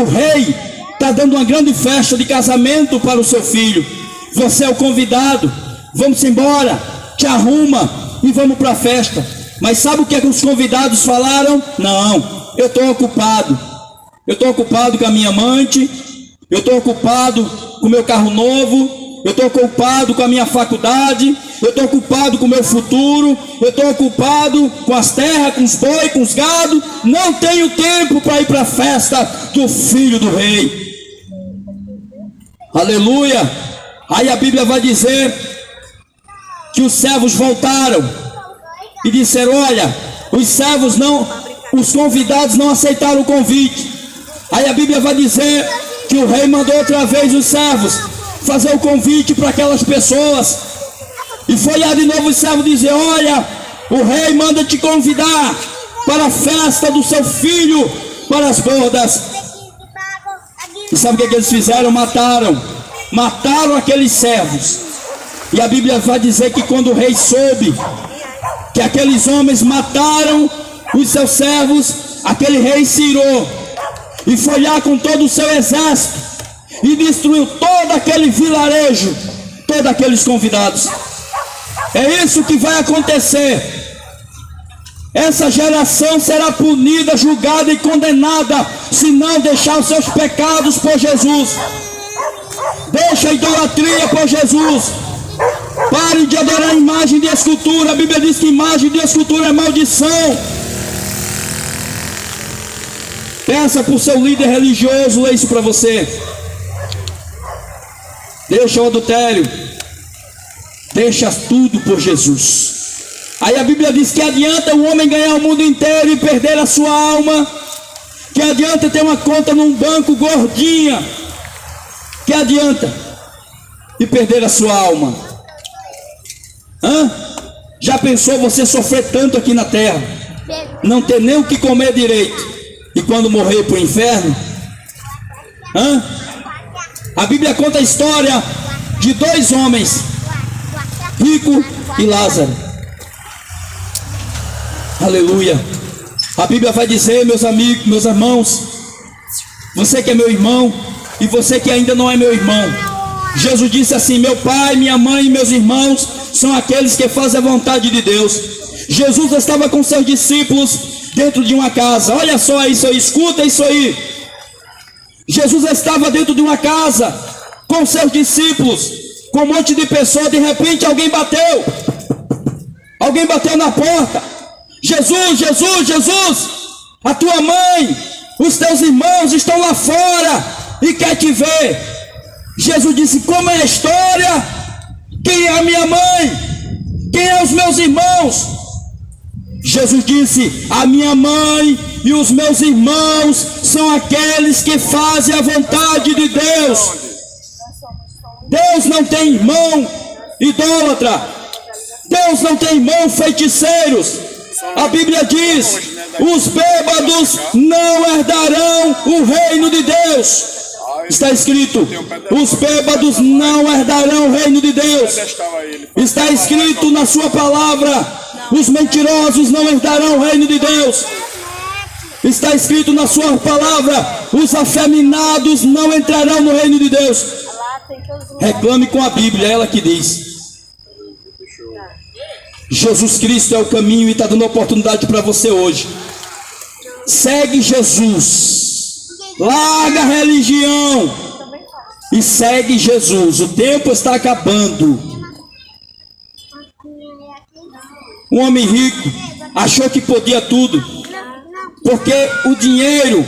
rei está dando uma grande festa de casamento para o seu filho. Você é o convidado. Vamos embora, te arruma e vamos para a festa. Mas sabe o que é que os convidados falaram? Não, eu estou ocupado. Eu estou ocupado com a minha amante. Eu estou ocupado com o meu carro novo. Eu estou ocupado com a minha faculdade. Eu estou ocupado com o meu futuro. Eu estou ocupado com as terras, com os boi, com os gado. Não tenho tempo para ir para a festa do filho do rei. Aleluia. Aí a Bíblia vai dizer que os servos voltaram e disseram: olha, os convidados não aceitaram o convite. Aí a Bíblia vai dizer que o rei mandou outra vez os servos fazer o convite para aquelas pessoas. E foi lá de novo os servos dizer: olha, o rei manda te convidar para a festa do seu filho, para as bodas. E sabe o que eles fizeram? Mataram aqueles servos. E a Bíblia vai dizer que quando o rei soube que aqueles homens mataram os seus servos, aquele rei se irou e foi lá com todo o seu exército e destruiu todo aquele vilarejo, todos aqueles convidados. É isso que vai acontecer. Essa geração será punida, julgada e condenada se não deixar os seus pecados por Jesus. Deixa a idolatria por Jesus. Pare de adorar a imagem de escultura. A Bíblia diz que imagem de escultura é maldição. Peça para o seu líder religioso ler isso para você. Deixa o adultério. Deixa tudo por Jesus. Aí a Bíblia diz que adianta o homem ganhar o mundo inteiro e perder a sua alma. Que adianta ter uma conta num banco gordinha. Que adianta e perder a sua alma? Já pensou você sofrer tanto aqui na terra, não ter nem o que comer direito, e quando morrer para o inferno? A Bíblia conta a história de dois homens, Rico e Lázaro. Aleluia. A Bíblia vai dizer, meus amigos, meus irmãos, você que é meu irmão e você que ainda não é meu irmão, Jesus disse assim: meu pai, minha mãe e meus irmãos são aqueles que fazem a vontade de Deus. Jesus estava com seus discípulos dentro de uma casa. Olha só isso aí, escuta isso aí. Jesus estava dentro de uma casa com seus discípulos, com um monte de pessoas. De repente alguém bateu na porta. Jesus, Jesus, Jesus, a tua mãe, os teus irmãos estão lá fora e quer te ver. Jesus disse: como é a história? Quem é a minha mãe? Quem é os meus irmãos? Jesus disse: a minha mãe e os meus irmãos são aqueles que fazem a vontade de Deus. Deus não tem irmão idólatra. Deus não tem irmão feiticeiros. A Bíblia diz: os bêbados não herdarão o reino de Deus. Está escrito: os bêbados não herdarão o reino de Deus. Está escrito na sua palavra: os mentirosos não herdarão o reino de Deus. Está escrito na sua palavra: os afeminados não entrarão no reino de Deus. Reclame com a Bíblia, é ela que diz. Jesus Cristo é o caminho e está dando oportunidade para você hoje. Segue Jesus, larga a religião e segue Jesus. O tempo está acabando. Um homem rico achou que podia tudo, porque o dinheiro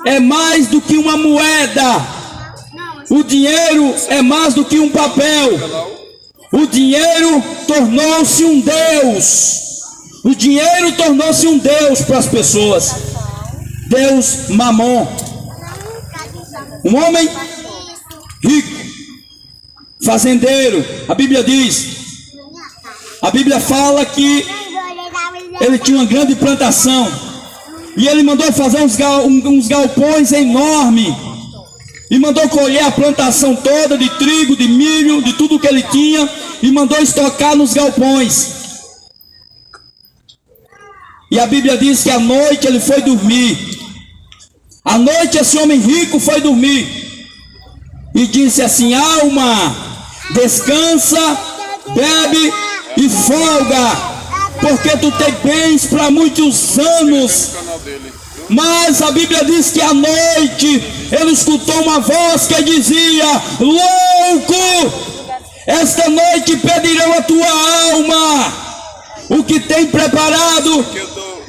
é mais do que uma moeda. O dinheiro é mais do que um papel. O dinheiro tornou-se um Deus. O dinheiro tornou-se um Deus para as pessoas. Deus Mamon. Um homem rico, fazendeiro. A Bíblia diz, a Bíblia fala que ele tinha uma grande plantação. E ele mandou fazer uns galpões enormes. E mandou colher a plantação toda de trigo, de milho, de tudo que ele tinha. E mandou estocar nos galpões. E a Bíblia diz que à noite ele foi dormir. À noite esse homem rico foi dormir. E disse assim: alma, descansa, bebe e folga, porque tu tem bens para muitos anos. Mas a Bíblia diz que à noite ele escutou uma voz que dizia: louco, esta noite pedirão a tua alma. O que tem preparado,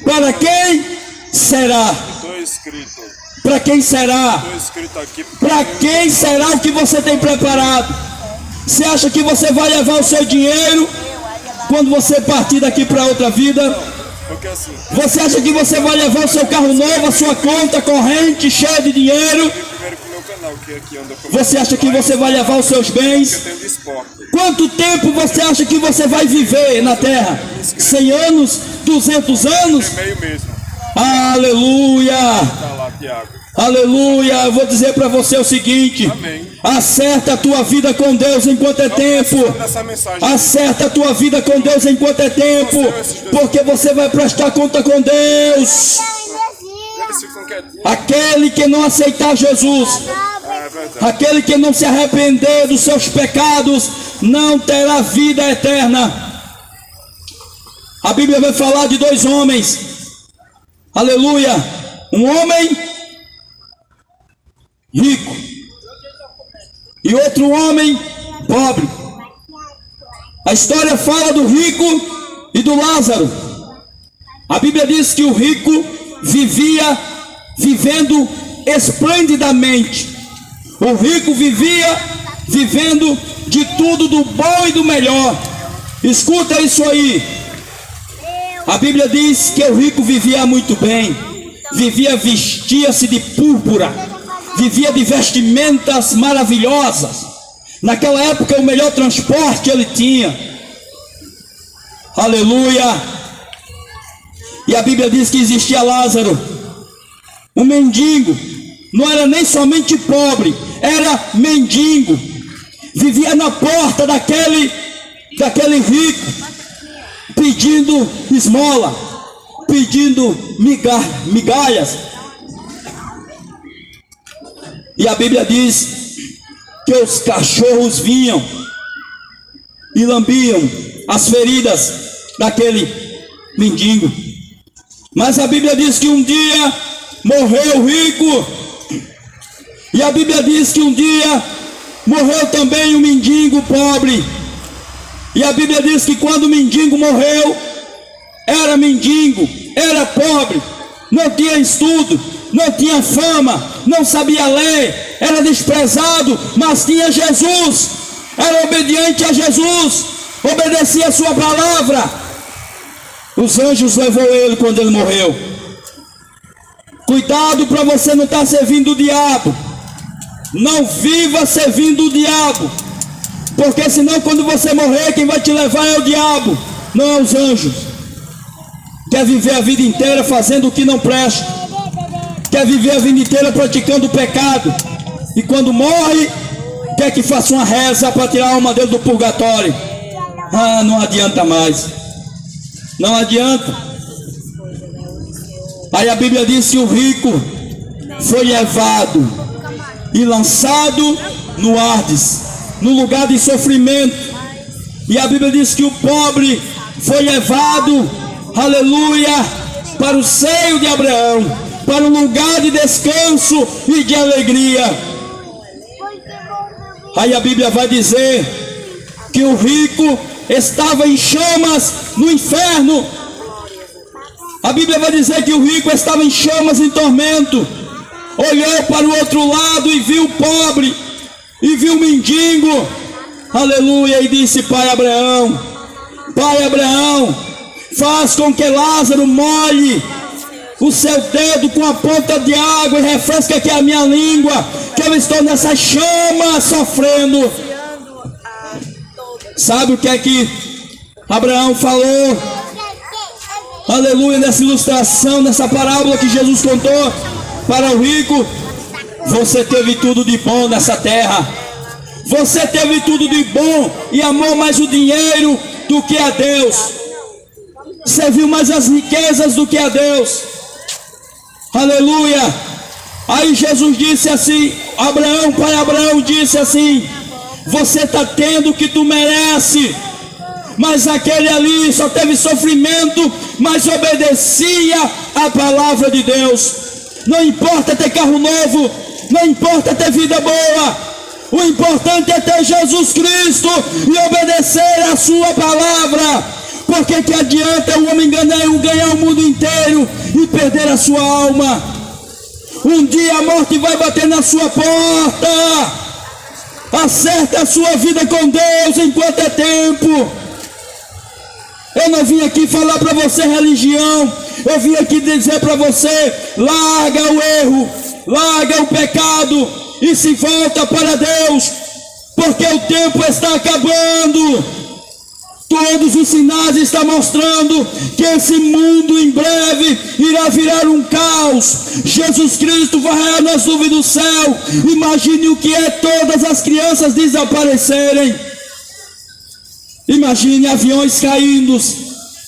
para quem será? Para quem será? Para quem será o que você tem preparado? Você acha que você vai levar o seu dinheiro quando você partir daqui para outra vida? Você acha que você vai levar o seu carro novo, a sua conta corrente cheia de dinheiro? Você acha que você vai levar os seus bens? Quanto tempo você acha que você vai viver na terra? 100 anos? 200 anos? Aleluia! Aleluia! Eu vou dizer para você o seguinte: acerta a tua vida com Deus enquanto é tempo. Acerta a tua vida com Deus enquanto é tempo, porque você vai prestar conta com Deus. Aquele que não aceitar Jesus, aquele que não se arrepender dos seus pecados, não terá vida eterna. A Bíblia vai falar de dois homens. Aleluia! Um homem rico e outro homem pobre. A história fala do rico e do Lázaro. A Bíblia diz que o rico vivia vivendo esplendidamente. O rico vivia vivendo de tudo, do bom e do melhor. Escuta isso aí. A Bíblia diz que o rico vivia muito bem. Vestia-se de púrpura, vivia de vestimentas maravilhosas. Naquela época o melhor transporte ele tinha. Aleluia. E a Bíblia diz que existia Lázaro, um mendigo. Não era nem somente pobre, era mendigo. Vivia na porta daquele rico, pedindo esmola, pedindo migalhas. E a Bíblia diz que os cachorros vinham e lambiam as feridas daquele mendigo. Mas a Bíblia diz que um dia morreu o rico, e a Bíblia diz que um dia morreu também o mendigo pobre. E a Bíblia diz que quando o mendigo morreu, era mendigo, era pobre, não tinha estudo, não tinha fama, não sabia ler, era desprezado, mas tinha Jesus, era obediente a Jesus, obedecia a sua palavra. Os anjos levou ele quando ele morreu. Cuidado para você não estar servindo o diabo. Não viva servindo o diabo, porque senão quando você morrer, quem vai te levar é o diabo, não é os anjos. Quer viver a vida inteira fazendo o que não presta, quer viver a vida inteira praticando o pecado, e quando morre, quer que faça uma reza para tirar a alma dele do purgatório. Não adianta mais, não adianta. Aí a Bíblia diz que o rico foi levado e lançado no Hades, no lugar de sofrimento. E a Bíblia diz que o pobre foi levado, aleluia, para o seio de Abraão, para um lugar de descanso e de alegria. Aí a Bíblia vai dizer que o rico estava em chamas no inferno. A Bíblia vai dizer que o rico estava em chamas, em tormento. Olhou para o outro lado e viu o pobre, e viu o mendigo, aleluia, e disse: Pai Abraão, faz com que Lázaro molhe o seu dedo com a ponta de água e refresque aqui a minha língua, que eu estou nessa chama sofrendo. Sabe o que é que Abraão falou? Aleluia, nessa ilustração, nessa parábola que Jesus contou para o rico: você teve tudo de bom nessa terra, você teve tudo de bom e amou mais o dinheiro do que a Deus, você viu mais as riquezas do que a Deus, aleluia. Aí Jesus disse assim, Pai Abraão disse assim: você está tendo o que tu merece, mas aquele ali só teve sofrimento, mas obedecia a palavra de Deus. Não importa ter carro novo, não importa ter vida boa, o importante é ter Jesus Cristo e obedecer a sua palavra. Porque que adianta o homem ganhar o mundo inteiro e perder a sua alma? Um dia a morte vai bater na sua porta. Acerte a sua vida com Deus enquanto é tempo. Eu não vim aqui falar para você religião, eu vim aqui dizer para você: larga o erro, larga o pecado e se volta para Deus, porque o tempo está acabando. Todos os sinais estão mostrando que esse mundo em breve irá virar um caos. Jesus Cristo varrerá nas nuvens do céu. Imagine o que é todas as crianças desaparecerem. Imagine aviões caindo,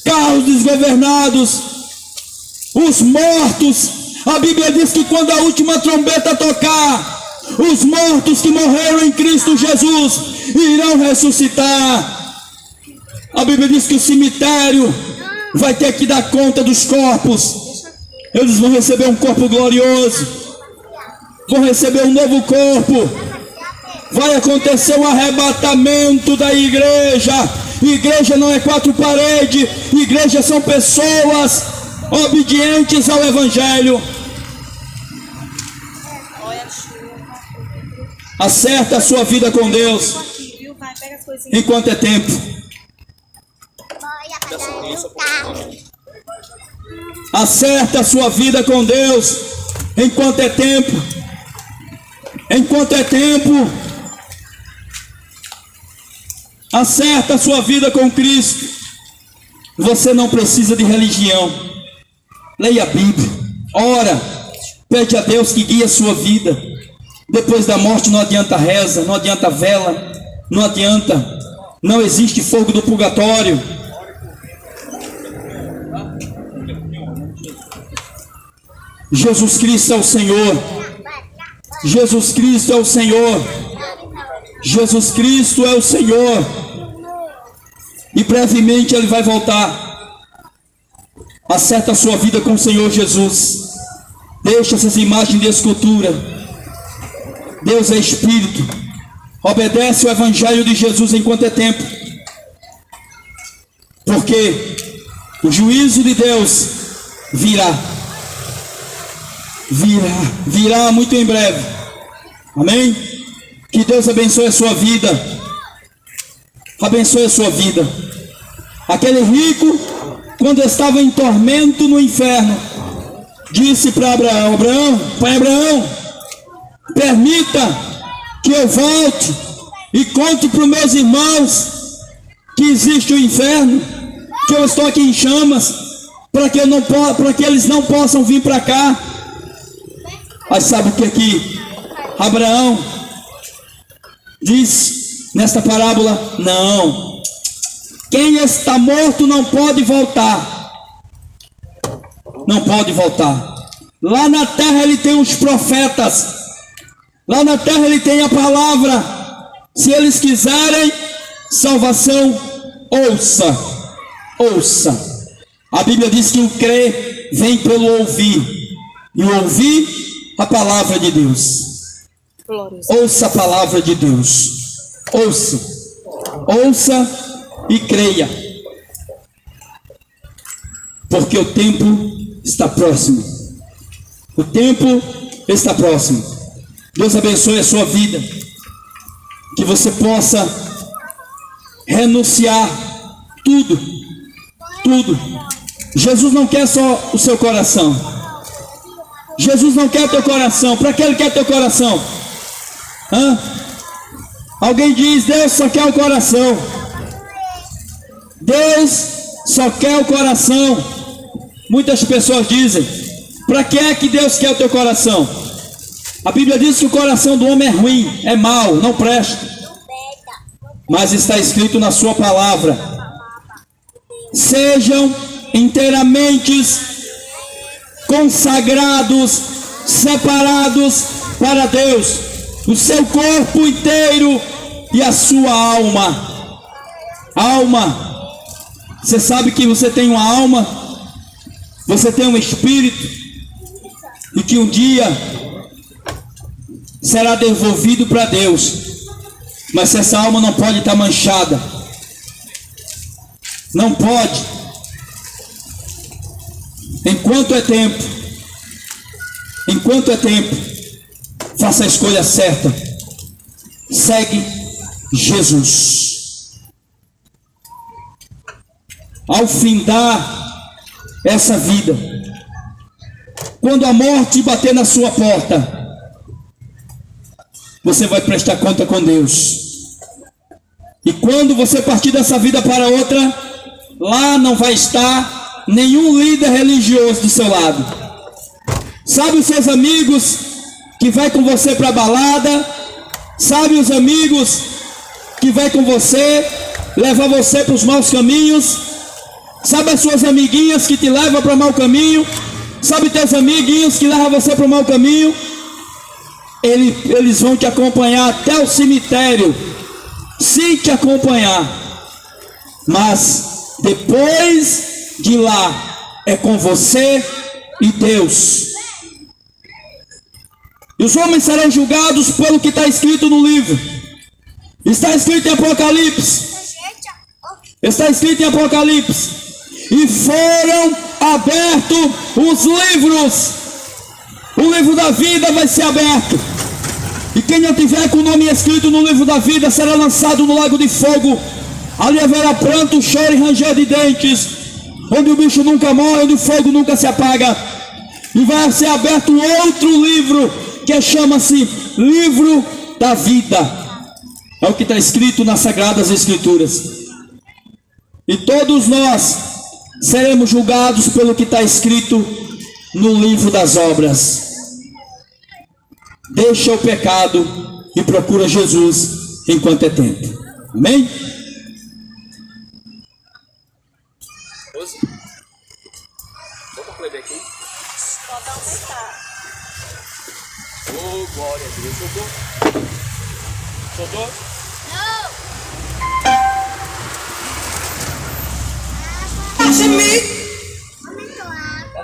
carros desgovernados, os mortos. A Bíblia diz que quando a última trombeta tocar, os mortos que morreram em Cristo Jesus irão ressuscitar. A Bíblia diz que o cemitério vai ter que dar conta dos corpos. Eles vão receber um corpo glorioso, vão receber um novo corpo. Vai acontecer um arrebatamento da igreja. Igreja não é quatro paredes, igreja são pessoas obedientes ao Evangelho. Acerta a sua vida com Deus enquanto é tempo. Acerta a sua vida com Deus enquanto é tempo. Enquanto é tempo. Acerta a sua vida com Cristo. Você não precisa de religião. Leia a Bíblia, ora, pede a Deus que guie a sua vida. Depois da morte não adianta reza, não adianta vela, não adianta, não existe fogo do purgatório. Jesus Cristo é o Senhor. Jesus Cristo é o Senhor. Jesus Cristo é o Senhor. E brevemente Ele vai voltar. Acerta a sua vida com o Senhor Jesus. Deixa essas imagens de escultura. Deus é Espírito. Obedece o Evangelho de Jesus enquanto é tempo. Porque o juízo de Deus virá. Virá muito em breve. Amém? Que Deus abençoe a sua vida. Abençoe a sua vida. Aquele rico, quando estava em tormento no inferno, disse para Abraão: Pai Abraão, permita que eu volte e conte para os meus irmãos que existe o inferno, que eu estou aqui em chamas, para que eles não possam vir para cá. Mas sabe o que aqui Abraão diz nesta parábola? Não, quem está morto não pode voltar. Não pode voltar. Lá na terra ele tem os profetas. Lá na terra ele tem a palavra. Se eles quiserem salvação, ouça. Ouça. A Bíblia diz que o crer vem pelo ouvir. E o ouvir a palavra de Deus. Ouça a palavra de Deus. Ouça. Ouça e creia. Porque o tempo está próximo. O tempo está próximo. Deus abençoe a sua vida. Que você possa renunciar tudo. Tudo. Jesus não quer só o seu coração. Jesus não quer teu coração. Para que Ele quer teu coração? Alguém diz: Deus só quer o coração. Deus só quer o coração. Muitas pessoas dizem: para que é que Deus quer o teu coração? A Bíblia diz que o coração do homem é ruim, é mau, não presta. Mas está escrito na sua palavra: sejam inteiramente consagrados, separados para Deus, o seu corpo inteiro e a sua alma. Alma. Você sabe que você tem uma alma, você tem um espírito, e que um dia será devolvido para Deus. Mas essa alma não pode estar manchada. Não pode. Enquanto é tempo, faça a escolha certa. Segue Jesus. Ao findar essa vida, quando a morte bater na sua porta, você vai prestar conta com Deus. E quando você partir dessa vida para outra, lá não vai estar nenhum líder religioso do seu lado. Sabe os seus amigos que vai com você para a balada? Sabe os amigos que vai com você, levar você para os maus caminhos? Sabe as suas amiguinhas que te levam para o mau caminho? Sabe teus amiguinhos que levam você para o mau caminho? Eles vão te acompanhar até o cemitério, se te acompanhar. Mas depois de lá é com você e Deus. E os homens serão julgados pelo que está escrito no livro. Está escrito em Apocalipse. Está escrito em Apocalipse. E foram abertos os livros. O livro da vida vai ser aberto. E quem não tiver com o nome escrito no livro da vida será lançado no lago de fogo. Ali haverá pranto, choro e ranger de dentes, onde o bicho nunca morre, onde o fogo nunca se apaga. E vai ser aberto outro livro, que chama-se Livro da Vida. É o que está escrito nas Sagradas Escrituras. E todos nós seremos julgados pelo que está escrito no livro das obras. Deixa o pecado e procura Jesus enquanto é tempo. Amém? Vamos plebe aqui. Oh, glória a Deus. Soltou? Soltou?